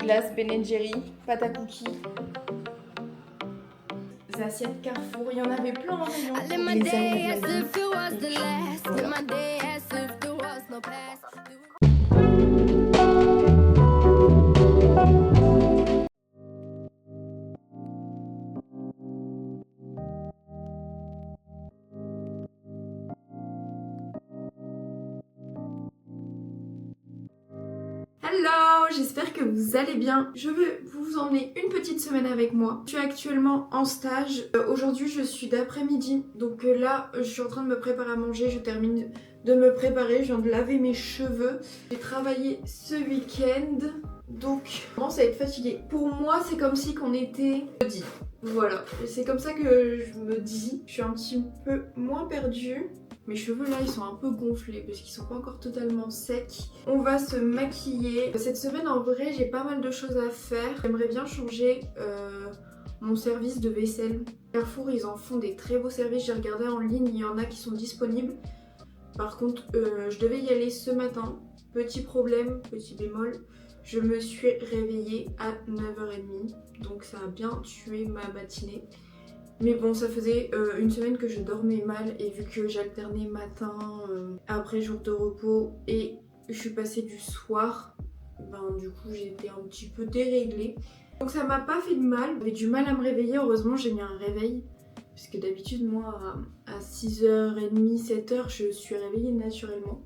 glace Ben & Jerry, pâte à cookies. Les assiettes Carrefour, il y en avait plein en rayon. Les aliments de la vie. Et puis, voilà. Hello, j'espère que vous allez bien. Je veux vous emmener une petite semaine avec moi. Je suis actuellement en stage. Aujourd'hui, je suis d'après-midi. Donc là, je suis en train de me préparer à manger. Je termine de me préparer. Je viens de laver mes cheveux. J'ai travaillé ce week-end. Donc, je commence à être fatiguée. Pour moi, c'est comme si qu'on était jeudi. Voilà, c'est comme ça que je me dis. Je suis un petit peu moins perdue. Mes cheveux là ils sont un peu gonflés parce qu'ils sont pas encore totalement secs. On va se maquiller. Cette semaine en vrai j'ai pas mal de choses à faire. J'aimerais bien changer mon service de vaisselle. Carrefour ils en font des très beaux services. J'ai regardé en ligne, il y en a qui sont disponibles. Par contre je devais y aller ce matin. Petit problème, petit bémol. Je me suis réveillée à 9h30. Donc ça a bien tué ma matinée. Mais bon, ça faisait une semaine que je dormais mal et vu que j'alternais matin après jour de repos et je suis passée du soir, ben du coup j'ai été un petit peu déréglée. Donc ça m'a pas fait de mal, j'avais du mal à me réveiller, heureusement j'ai mis un réveil. Parce que d'habitude moi à 6h30, 7h je suis réveillée naturellement.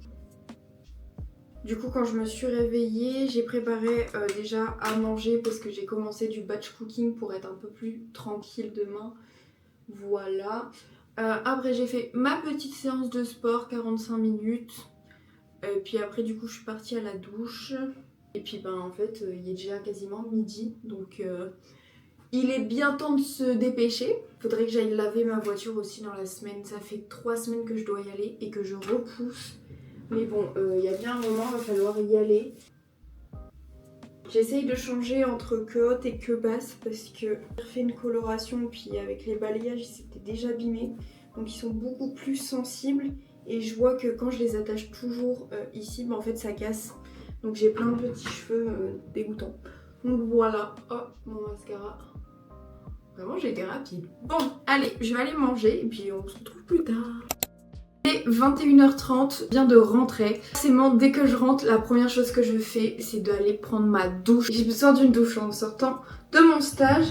Du coup quand je me suis réveillée, j'ai préparé déjà à manger parce que j'ai commencé du batch cooking pour être un peu plus tranquille demain. Voilà. Après j'ai fait ma petite séance de sport, 45 minutes. Puis après du coup je suis partie à la douche. Et puis ben en fait il est déjà quasiment midi. Donc il est bien temps de se dépêcher. Faudrait que j'aille laver ma voiture aussi dans la semaine. Ça fait 3 semaines que je dois y aller et que je repousse. Mais bon, il y a bien un moment, il va falloir y aller. J'essaye de changer entre queue haute et queue basse parce que j'ai fait une coloration puis avec les balayages ils s'étaient déjà abîmés. Donc ils sont beaucoup plus sensibles et je vois que quand je les attache toujours ici, bah en fait ça casse. Donc j'ai plein de petits cheveux dégoûtants. Donc voilà, oh mon mascara. Vraiment j'ai été rapide. Bon allez, je vais aller manger et puis on se retrouve plus tard. 21h30, je viens de rentrer. Forcément, dès que je rentre, la première chose que je fais, c'est d'aller prendre ma douche. J'ai besoin d'une douche en sortant de mon stage.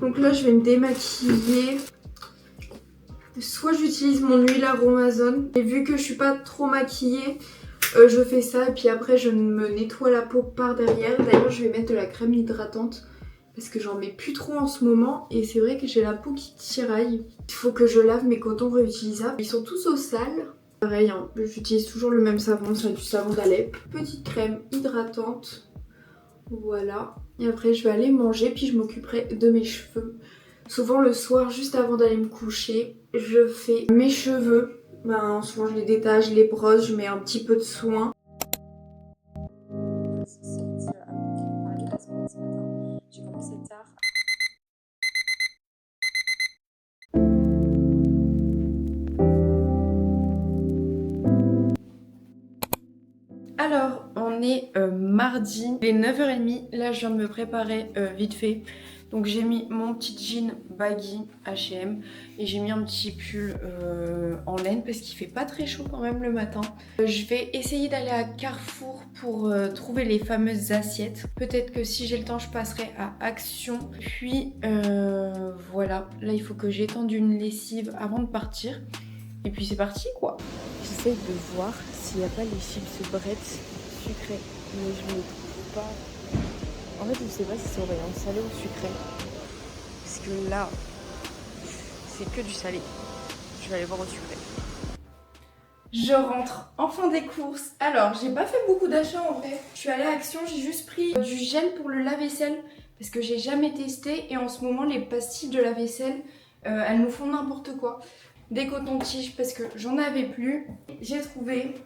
Donc là, je vais me démaquiller. Soit j'utilise mon huile Aromazone. Et vu que je suis pas trop maquillée, je fais ça. Et puis après, je me nettoie la peau par derrière. D'ailleurs, je vais mettre de la crème hydratante. Parce que j'en mets plus trop en ce moment. Et c'est vrai que j'ai la peau qui tiraille. Il faut que je lave mes cotons réutilisables. Ils sont tous au sale. Pareil, hein, j'utilise toujours le même savon, c'est du savon d'Alep. Petite crème hydratante. Voilà. Et après je vais aller manger, puis je m'occuperai de mes cheveux. Souvent le soir, juste avant d'aller me coucher, je fais mes cheveux. Ben, souvent je les détache, je les brosse, je mets un petit peu de soin. J'ai commencé tard. Alors, on est mardi, il est 9h30, là je viens de me préparer vite fait. Donc j'ai mis mon petit jean baggy H&M et j'ai mis un petit pull en laine parce qu'il fait pas très chaud quand même le matin. Je vais essayer d'aller à Carrefour pour trouver les fameuses assiettes. Peut-être que si j'ai le temps je passerai à Action. Puis voilà, là il faut que j'étende une lessive avant de partir. Et puis c'est parti quoi. J'essaye de voir s'il n'y a pas les chips Bretz sucrés, mais je ne les trouve pas. En fait, je ne sais pas si c'est au rayon salé ou sucré. Parce que là, c'est que du salé. Je vais aller voir au sucré. Je rentre enfin des courses. Alors, j'ai pas fait beaucoup d'achats en vrai. Je suis allée à Action, j'ai juste pris du gel pour le lave-vaisselle parce que j'ai jamais testé et en ce moment les pastilles de lave-vaisselle, elles nous font n'importe quoi. Des cotons-tiges parce que j'en avais plus. J'ai trouvé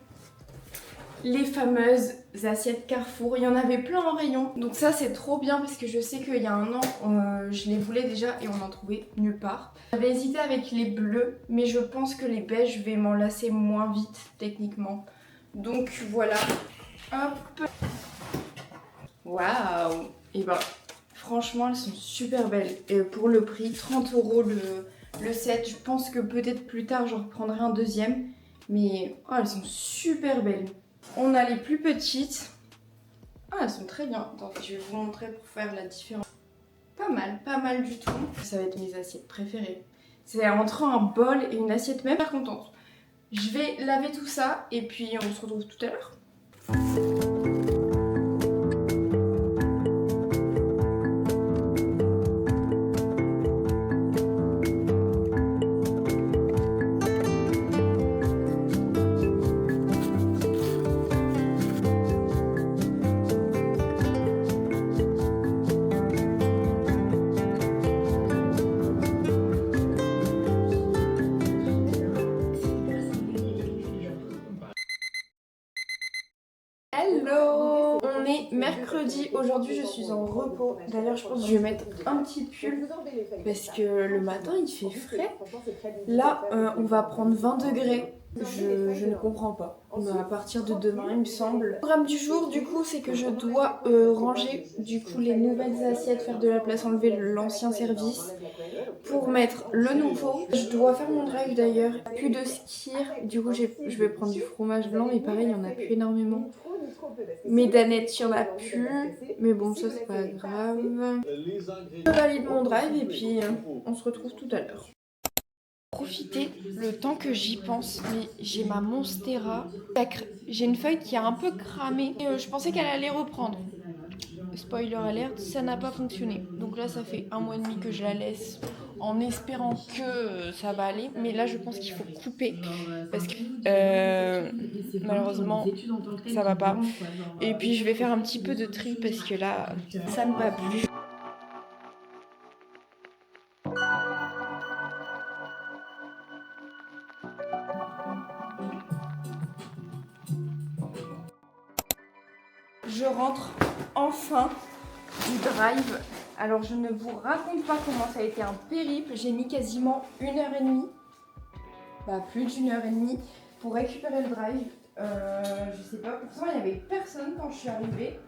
les fameuses assiettes Carrefour. Il y en avait plein en rayon. Donc ça c'est trop bien parce que je sais qu'il y a un an je les voulais déjà et on n'en trouvait nulle part. J'avais hésité avec les bleus mais je pense que les beiges je vais m'en lasser moins vite techniquement. Donc voilà. Hop. Waouh. Et ben franchement elles sont super belles. Et pour le prix, 30 € le set. Je pense que peut-être plus tard j'en reprendrai un deuxième. Mais oh, elles sont super belles. On a les plus petites. Ah, elles sont très bien. Attends, je vais vous montrer pour faire la différence. Pas mal du tout. Ça va être mes assiettes préférées. C'est entre un bol et une assiette même. Pas contente. Je vais laver tout ça et puis on se retrouve tout à l'heure. Hello! On est mercredi, aujourd'hui je suis en repos. D'ailleurs je pense que je vais mettre un petit pull parce que le matin il fait frais. Là on va prendre 20 degrés. Je ne comprends pas. À partir de demain il me semble. Le programme du jour du coup c'est que je dois ranger du coup les nouvelles assiettes, faire de la place, enlever l'ancien service pour mettre le nouveau. Je dois faire mon drive d'ailleurs. Plus de skir. Du coup je vais prendre du fromage blanc mais pareil il n'y en a plus énormément. Mes danettes, il n'y en a plus, mais bon, ça c'est pas grave. Je valide mon drive et puis on se retrouve tout à l'heure. Profitez le temps que j'y pense, mais j'ai ma Monstera. J'ai une feuille qui a un peu cramé et je pensais qu'elle allait reprendre. Spoiler alert, ça n'a pas fonctionné. Donc là, ça fait 1 mois et demi que je la laisse en espérant que ça va aller. Mais là, je pense qu'il faut couper parce que malheureusement, ça va pas. Et puis, je vais faire un petit peu de tri parce que là, ça ne va plus. Je rentre enfin du drive. Alors je ne vous raconte pas comment ça a été un périple. J'ai mis quasiment 1h30, plus d'1h30 pour récupérer le drive. Je sais pas, pourtant il n'y avait personne quand je suis arrivée.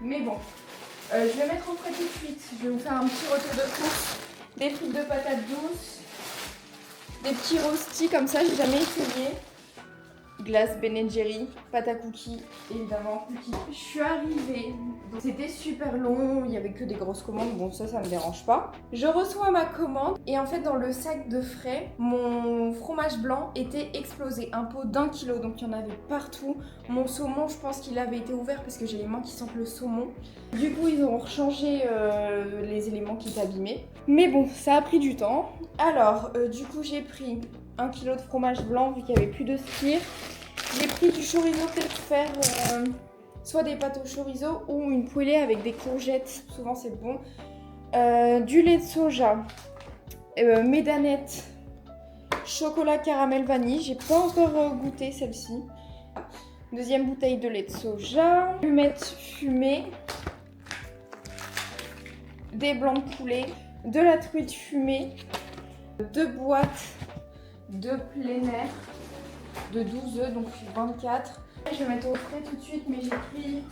Mais bon, je vais mettre en frais tout de suite. Je vais vous faire un petit retour de course. Des frites de patates douces, des petits roastis comme ça, j'ai jamais essayé. Glace Ben & Jerry, pâte à cookies, évidemment cookies. Je suis arrivée, c'était super long, il n'y avait que des grosses commandes, bon ça me dérange pas. Je reçois ma commande et en fait dans le sac de frais, mon fromage blanc était explosé, un pot d'1 kg, donc il y en avait partout. Mon saumon, je pense qu'il avait été ouvert parce que j'ai les mains qui sentent le saumon. Du coup ils ont changé les éléments qui étaient abîmés. Mais bon, ça a pris du temps. Alors, du coup j'ai pris 1 kg de fromage blanc vu qu'il n'y avait plus de skir. J'ai pris du chorizo pour faire soit des pâtes au chorizo ou une poêlée avec des courgettes, souvent c'est bon. Du lait de soja, mes danettes, chocolat caramel vanille, j'ai pas encore goûté celle-ci. Deuxième bouteille de lait de soja, allumettes fumées, des blancs de poulet, de la truite fumée, 2 boîtes de plein air de 12 œufs, donc 24. Je vais mettre au frais tout de suite, mais j'ai pris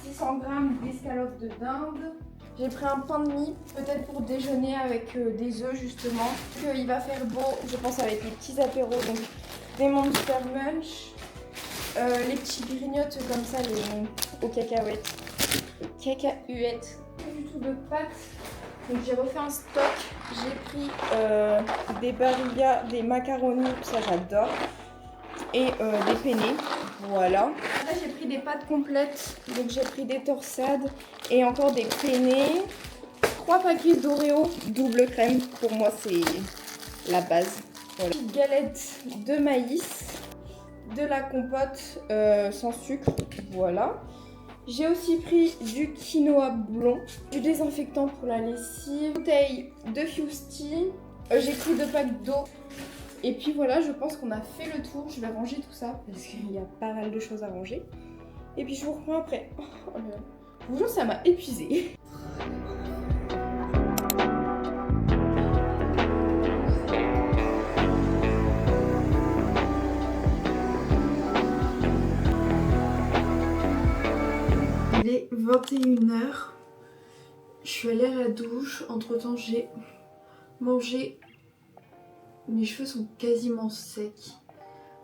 600 g d'escalope de dinde. J'ai pris un pain de mie, peut-être pour déjeuner avec des œufs justement. Il va faire beau, je pense, avec les petits apéros, donc des Monster Munch, les petits grignotes comme ça, aux cacahuètes. Cacahuètes. Pas du tout de pâtes. Donc j'ai refait un stock, j'ai pris des barilla, des macaronis, ça j'adore, et des penne, voilà. Là j'ai pris des pâtes complètes, donc j'ai pris des torsades et encore des penne, 3 paquets d'Oreo double crème, pour moi c'est la base. Voilà. Une petite galette de maïs, de la compote sans sucre, voilà. J'ai aussi pris du quinoa blond, du désinfectant pour la lessive, une bouteille de Fusti, j'ai pris 2 packs d'eau. Et puis voilà, je pense qu'on a fait le tour. Je vais ranger tout ça parce qu'il y a pas mal de choses à ranger. Et puis je vous reprends après. Oh là là. Bonjour, ça m'a épuisée. Il est 21 h. Je suis allée à la douche, entre temps j'ai mangé. Mes cheveux sont quasiment secs.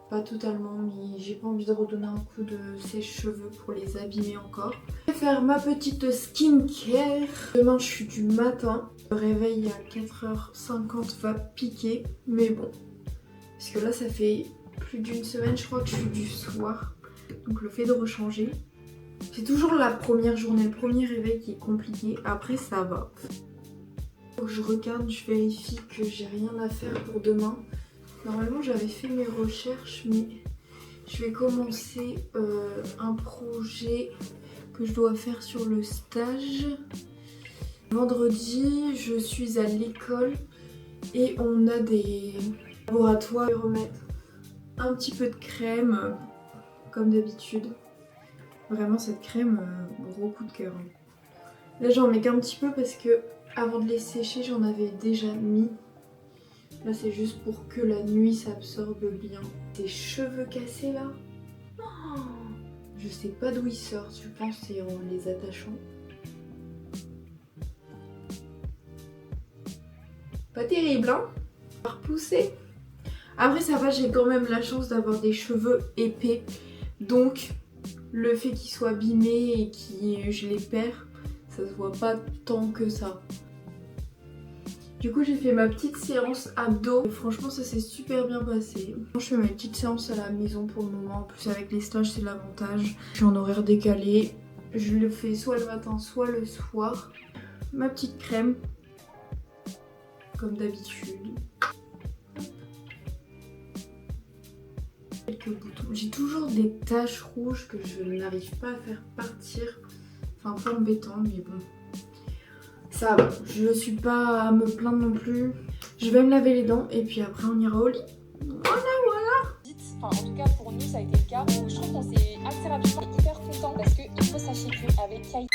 Pas totalement, mais j'ai pas envie de redonner un coup de sèche-cheveux pour les abîmer encore. Je vais faire ma petite skincare. Demain je suis du matin. Le réveil à 4h50 va piquer, mais bon. Parce que là ça fait plus d'une semaine je crois que je suis du soir. Donc le fait de rechanger. C'est toujours la première journée, le premier réveil qui est compliqué. Après ça va. Donc je regarde, je vérifie que j'ai rien à faire pour demain. Normalement j'avais fait mes recherches mais je vais commencer un projet que je dois faire sur le stage. Vendredi je suis à l'école et on a des laboratoires. Je vais remettre un petit peu de crème comme d'habitude. Vraiment cette crème, gros coup de cœur. Là j'en mets qu'un petit peu parce que avant de les sécher j'en avais déjà mis. Là c'est juste pour que la nuit s'absorbe bien. Tes cheveux cassés là, oh, je sais pas d'où ils sortent, je pense que c'est en les attachant. Pas terrible hein, à repousser. Après ça va, j'ai quand même la chance d'avoir des cheveux épais. Donc le fait qu'ils soient abîmés et que je les perds, ça se voit pas tant que ça. Du coup j'ai fait ma petite séance abdos. Et franchement ça s'est super bien passé. Je fais ma petite séance à la maison pour le moment. En plus avec les stages c'est l'avantage. Je suis en horaire décalé. Je le fais soit le matin soit le soir. Ma petite crème. Comme d'habitude. Quelques boutons. J'ai toujours des taches rouges que je n'arrive pas à faire partir. Enfin un peu embêtant mais bon. Ça va, je suis pas à me plaindre non plus. Je vais me laver les dents et puis après on ira au lit. Voilà. Enfin, en tout cas pour nous ça a été le cas. Je trouve qu'on s'est assez rapidement hyper content parce qu'il faut sachez qu'avec Kai.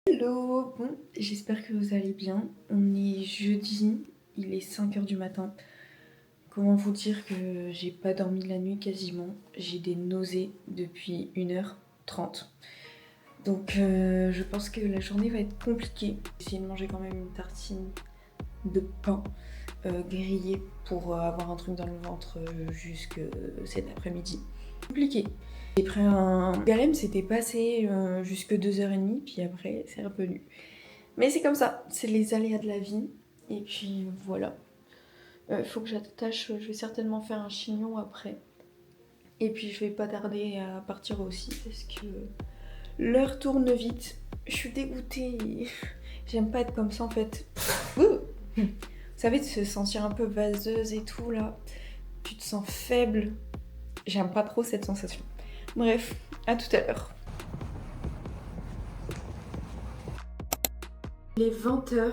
Hello, bon, j'espère que vous allez bien. On est jeudi, il est 5h du matin. Comment vous dire que j'ai pas dormi la nuit quasiment. J'ai des nausées depuis 1h30. Donc je pense que la journée va être compliquée. J'ai essayé de manger quand même une tartine de pain grillé pour avoir un truc dans le ventre jusque cet après-midi. Compliqué. J'ai pris un galem, c'était passé jusque 2h30, puis après c'est revenu. Mais c'est comme ça, c'est les aléas de la vie. Et puis voilà. Faut que j'attache, je vais certainement faire un chignon après. Et puis je vais pas tarder à partir aussi parce que l'heure tourne vite. Je suis dégoûtée. J'aime pas être comme ça en fait. Vous savez, de se sentir un peu vaseuse et tout là. Tu te sens faible. J'aime pas trop cette sensation. Bref, à tout à l'heure. Il est 20h.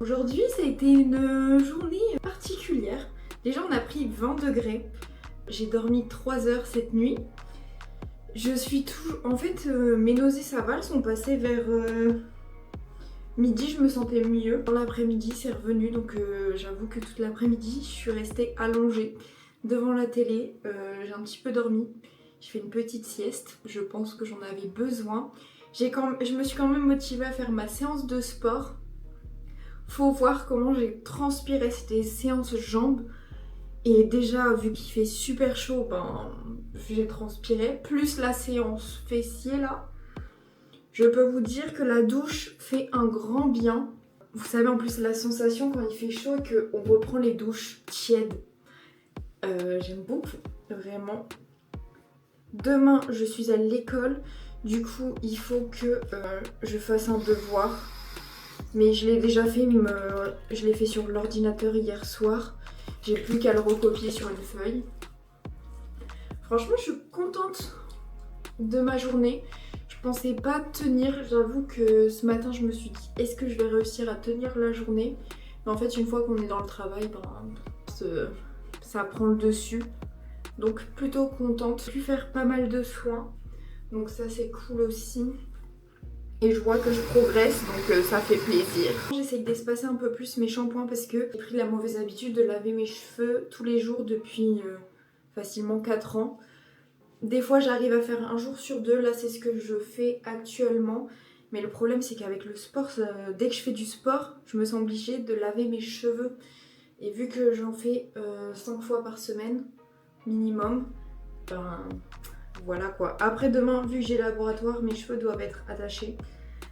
Aujourd'hui ça a été une journée particulière. Déjà on a pris 20 degrés. J'ai dormi 3 heures cette nuit. Je suis toujours... En fait, mes nausées ça va, elles sont passées vers midi, je me sentais mieux. Dans l'après-midi, c'est revenu, donc j'avoue que toute l'après-midi, je suis restée allongée devant la télé. J'ai un petit peu dormi. J'ai fait une petite sieste, je pense que j'en avais besoin. Je me suis quand même motivée à faire ma séance de sport. Faut voir comment j'ai transpiré, c'était séance jambes. Et déjà, vu qu'il fait super chaud, ben, j'ai transpiré. Plus la séance fessier là. Je peux vous dire que la douche fait un grand bien. Vous savez en plus la sensation quand il fait chaud et qu'on reprend les douches tièdes. J'aime beaucoup, vraiment. Demain, je suis à l'école. Du coup, il faut que je fasse un devoir. Mais je l'ai déjà fait, je l'ai fait sur l'ordinateur hier soir. J'ai plus qu'à le recopier sur une feuille. Franchement, je suis contente de ma journée. Je pensais pas tenir. J'avoue que ce matin, je me suis dit, est-ce que je vais réussir à tenir la journée? Mais en fait, une fois qu'on est dans le travail, ben, ça prend le dessus. Donc plutôt contente. J'ai pu faire pas mal de soins. Donc ça, c'est cool aussi. Et je vois que je progresse, donc ça fait plaisir. J'essaye d'espacer un peu plus mes shampoings parce que j'ai pris la mauvaise habitude de laver mes cheveux tous les jours depuis facilement 4 ans. Des fois j'arrive à faire un jour sur deux, là c'est ce que je fais actuellement. Mais le problème c'est qu'avec le sport, dès que je fais du sport, je me sens obligée de laver mes cheveux. Et vu que j'en fais 5 fois par semaine, minimum, ben voilà quoi. Après demain, vu que j'ai laboratoire, mes cheveux doivent être attachés.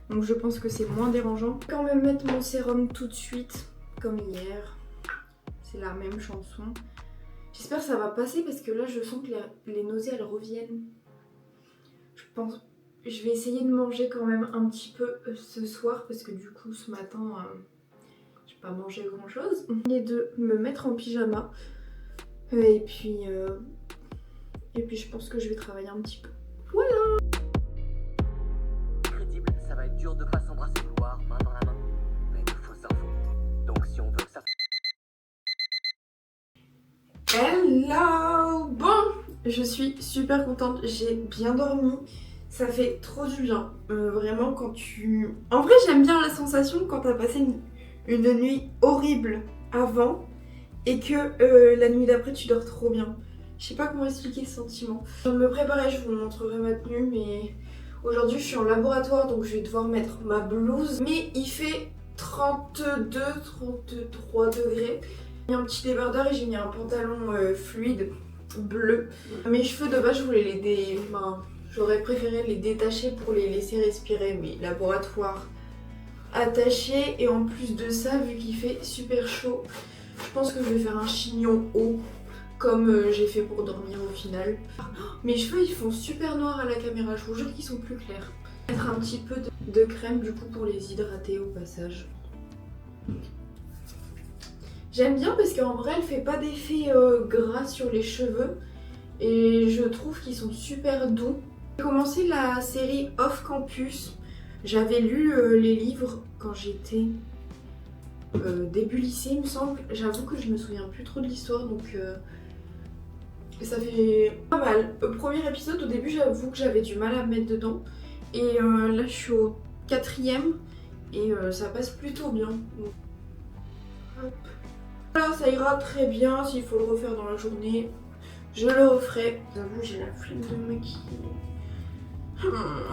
Donc je pense que c'est moins dérangeant. Je vais quand même mettre mon sérum tout de suite, comme hier. C'est la même chanson. J'espère que ça va passer parce que là je sens que les nausées elles reviennent. Je pense... Je vais essayer de manger quand même un petit peu ce soir parce que du coup ce matin j'ai pas mangé grand chose. Et de me mettre en pyjama et puis je pense que je vais travailler un petit peu. Voilà. Crédible, ça va être dur de pas s'embrasser au couloir, main dans la main. Mais de fausses infos. Donc si on veut que ça... Hello. Bon, je suis super contente, j'ai bien dormi. Ça fait trop du bien, vraiment quand tu... En vrai j'aime bien la sensation quand t'as passé une nuit horrible avant et que la nuit d'après tu dors trop bien. Je sais pas comment expliquer ce sentiment. Je me préparais, je vous montrerai ma tenue, mais aujourd'hui je suis en laboratoire donc je vais devoir mettre ma blouse. Mais il fait 32, 33 degrés. J'ai mis un petit débardeur et j'ai mis un pantalon fluide bleu. Mes cheveux de base je voulais j'aurais préféré les détacher pour les laisser respirer, mais laboratoire attaché. Et en plus de ça, vu qu'il fait super chaud, je pense que je vais faire un chignon haut, comme j'ai fait pour dormir au final. Mes cheveux ils font super noirs à la caméra, je vous jure qu'ils sont plus clairs. Mettre un petit peu de crème du coup pour les hydrater au passage. J'aime bien parce qu'en vrai elle fait pas d'effet gras sur les cheveux et je trouve qu'ils sont super doux. J'ai commencé la série Off Campus. J'avais lu les livres quand j'étais début lycée il me semble. J'avoue que je me souviens plus trop de l'histoire donc ça fait pas mal. Premier épisode au début j'avoue que j'avais du mal à me mettre dedans. Et là je suis au 4e et ça passe plutôt bien. Donc, hop. Voilà, ça ira très bien. S'il faut le refaire dans la journée, je le referai. J'avoue j'ai la flemme de me maquiller.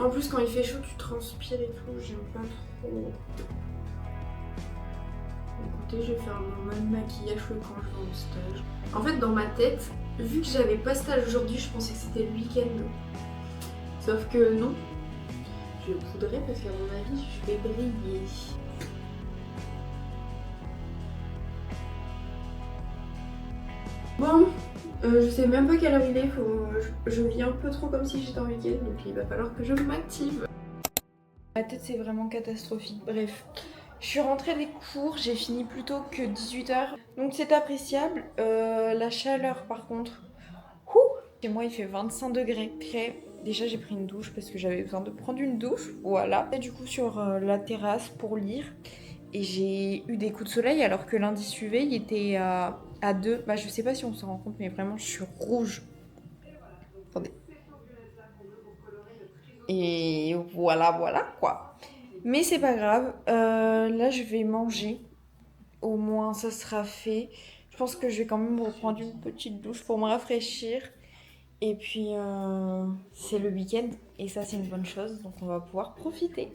En plus quand il fait chaud tu transpires et tout, j'aime pas trop. Écoutez, je vais faire mon même maquillage que quand je vais en stage. En fait dans ma tête, vu que j'avais pas stage aujourd'hui, je pensais que c'était le week-end. Sauf que non. Je vais poudrer parce qu'à mon avis je vais briller. Bon, je sais même pas quelle heure il est, je vis un peu trop comme si j'étais en week-end, donc il va falloir que je m'active. Ma tête c'est vraiment catastrophique, bref. Je suis rentrée des cours, j'ai fini plus tôt que 18h, donc c'est appréciable. La chaleur par contre, chez moi il fait 25 degrés. Déjà j'ai pris une douche parce que j'avais besoin de prendre une douche, voilà. Et du coup sur la terrasse pour lire. Et j'ai eu des coups de soleil alors que l'indice UV il était à 2. Bah je sais pas si on s'en rend compte mais vraiment je suis rouge. Attendez. Et voilà quoi. Mais c'est pas grave. Là je vais manger. Au moins ça sera fait. Je pense que je vais quand même reprendre une petite douche pour me rafraîchir. Et puis c'est le week-end et ça c'est une bonne chose donc on va pouvoir profiter.